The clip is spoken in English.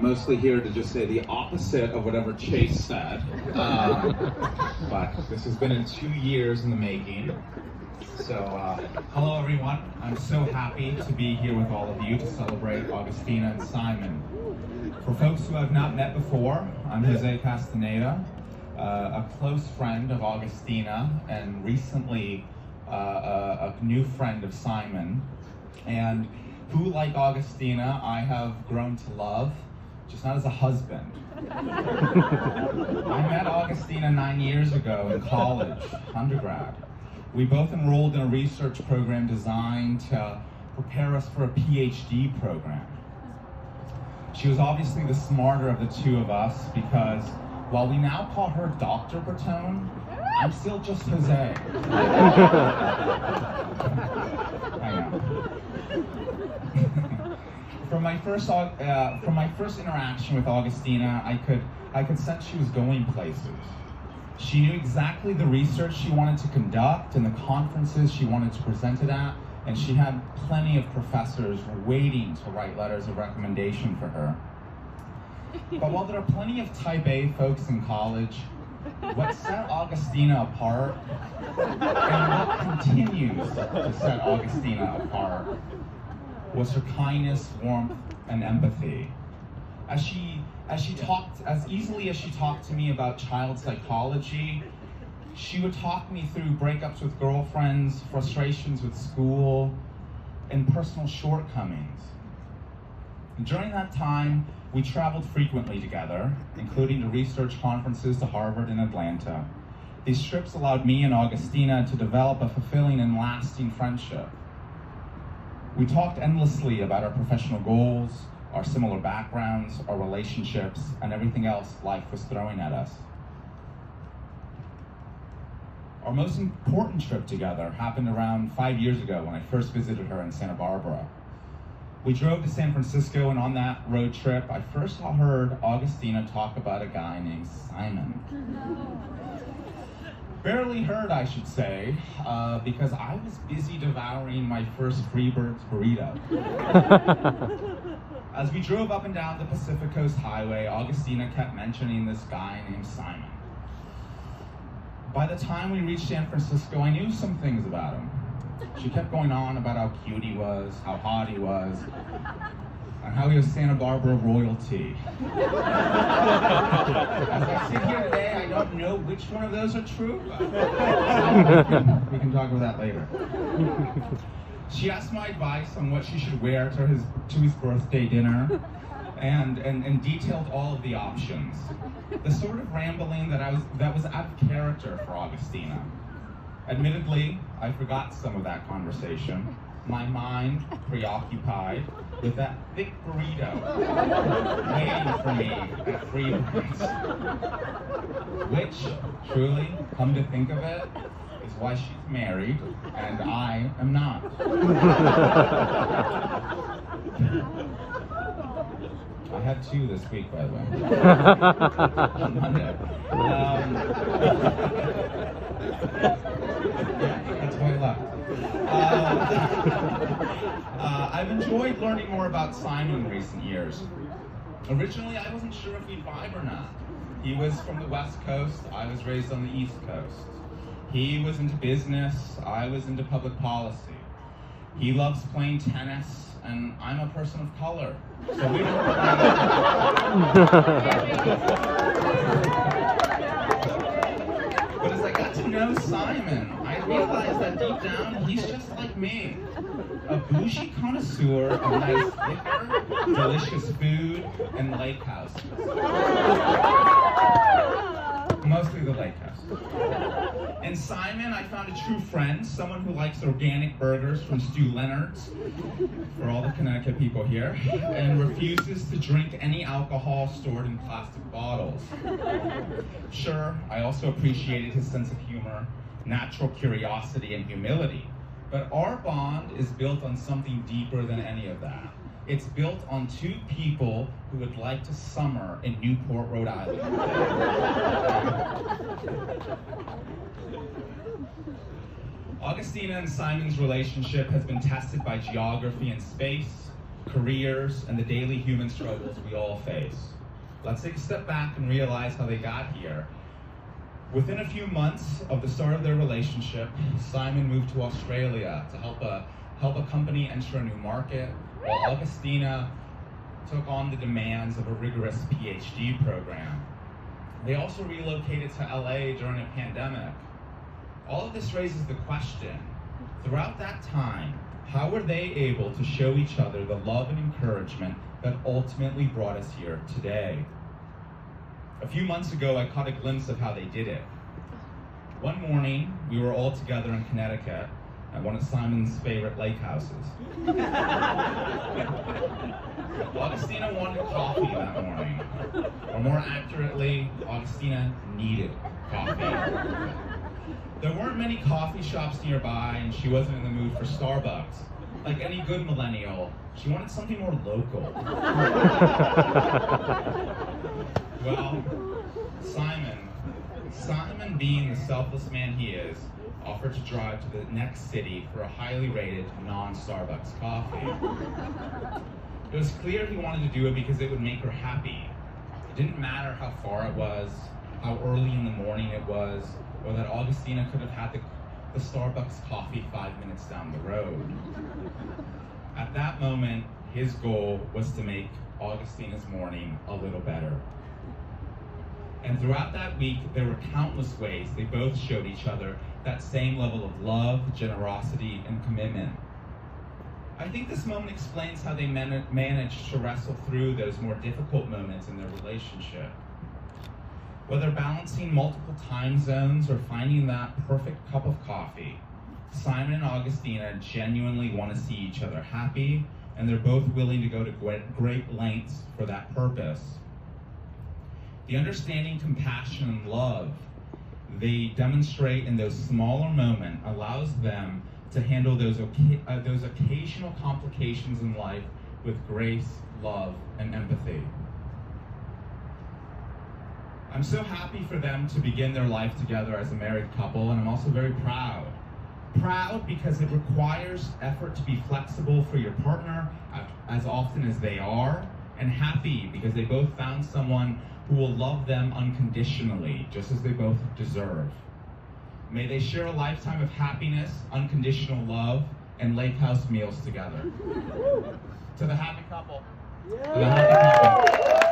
mostly here to just say the opposite of whatever Chase said. But this has been in 2 years in the making. So, hello everyone. I'm so happy to be here with all of you to celebrate Agustina and Simon. For folks who I've not met before, I'm Jose Castaneda, a close friend of Agustina and recently a new friend of Simon, and who, like Agustina, I have grown to love, just not as a husband. I met Agustina 9 years ago in college, undergrad. We both enrolled in a research program designed to prepare us for a PhD program. She was obviously the smarter of the two of us because while we now call her Dr. Bertone, I'm still just Jose. I know. From my first interaction with Agustina, I could sense she was going places. She knew exactly the research she wanted to conduct and the conferences she wanted to present it at, and she had plenty of professors waiting to write letters of recommendation for her. But while there are plenty of type A folks in college, what set Agustina apart, and what continues to set Agustina apart, was her kindness, warmth, and empathy. As easily as she talked to me about child psychology, she would talk me through breakups with girlfriends, frustrations with school, and personal shortcomings. During that time, we traveled frequently together, including to research conferences to Harvard and Atlanta. These trips allowed me and Agustina to develop a fulfilling and lasting friendship. We talked endlessly about our professional goals, our similar backgrounds, our relationships, and everything else life was throwing at us. Our most important trip together happened around 5 years ago when I first visited her in Santa Barbara. We drove to San Francisco, and on that road trip, I first heard Agustina talk about a guy named Simon. Barely heard, I should say, because I was busy devouring my first Freebirds burrito. As we drove up and down the Pacific Coast Highway, Agustina kept mentioning this guy named Simon. By the time we reached San Francisco, I knew some things about him. She kept going on about how cute he was, how hot he was, and how he was Santa Barbara royalty. As I sit here today, I don't know which one of those are true, but we can talk about that later. She asked my advice on what she should wear to his birthday dinner, and detailed all of the options. The sort of rambling that was out of character for Agustina. Admittedly, I forgot some of that conversation, my mind preoccupied with that thick burrito waiting for me at Freebirds. Which, truly, come to think of it, is why she's married and I am not. I had 2 this week, by the way. On Monday. Yeah, that's why I left. I've enjoyed learning more about Simon in recent years. Originally, I wasn't sure if we'd vibe or not. He was from the West Coast, I was raised on the East Coast. He was into business, I was into public policy. He loves playing tennis, and I'm a person of color. So we don't But as I got to know Simon, I realized that deep down, he's just like me. A bougie connoisseur of nice liquor, delicious food, and lake houses. Mostly the lake house. In Simon, I found a true friend, someone who likes organic burgers from Stu Leonard's, for all the Connecticut people here, and refuses to drink any alcohol stored in plastic bottles. Sure, I also appreciated his sense of humor, natural curiosity, and humility, but our bond is built on something deeper than any of that. It's built on 2 people who would like to summer in Newport, Rhode Island. Agustina and Simon's relationship has been tested by geography and space, careers, and the daily human struggles we all face. Let's take a step back and realize how they got here. Within a few months of the start of their relationship, Simon moved to Australia to help a company enter a new market, while Agustina took on the demands of a rigorous PhD program. They also relocated to LA during a pandemic. All of this raises the question, throughout that time, how were they able to show each other the love and encouragement that ultimately brought us here today? A few months ago, I caught a glimpse of how they did it. One morning, we were all together in Connecticut at one of Simon's favorite lake houses. Augustina wanted coffee that morning, or more accurately, Augustina needed coffee. There weren't many coffee shops nearby, and she wasn't in the mood for Starbucks. Like any good millennial, she wanted something more local. Well, Simon being the selfless man he is, offered to drive to the next city for a highly rated non-Starbucks coffee. It was clear he wanted to do it because it would make her happy. It didn't matter how far it was, how early in the morning it was, or that Augustina could have had the Starbucks coffee 5 minutes down the road. At that moment, his goal was to make Augustina's morning a little better. And throughout that week, there were countless ways they both showed each other that same level of love, generosity, and commitment. I think this moment explains how they managed to wrestle through those more difficult moments in their relationship. Whether balancing multiple time zones or finding that perfect cup of coffee, Simon and Agustina genuinely want to see each other happy, and they're both willing to go to great lengths for that purpose. The understanding, compassion, and love they demonstrate in those smaller moments allows them to handle those occasional complications in life with grace, love, and empathy. I'm so happy for them to begin their life together as a married couple, and I'm also very proud. Proud because it requires effort to be flexible for your partner as often as they are, and happy because they both found someone who will love them unconditionally, just as they both deserve. May they share a lifetime of happiness, unconditional love, and lake house meals together. To the happy couple. To the happy couple.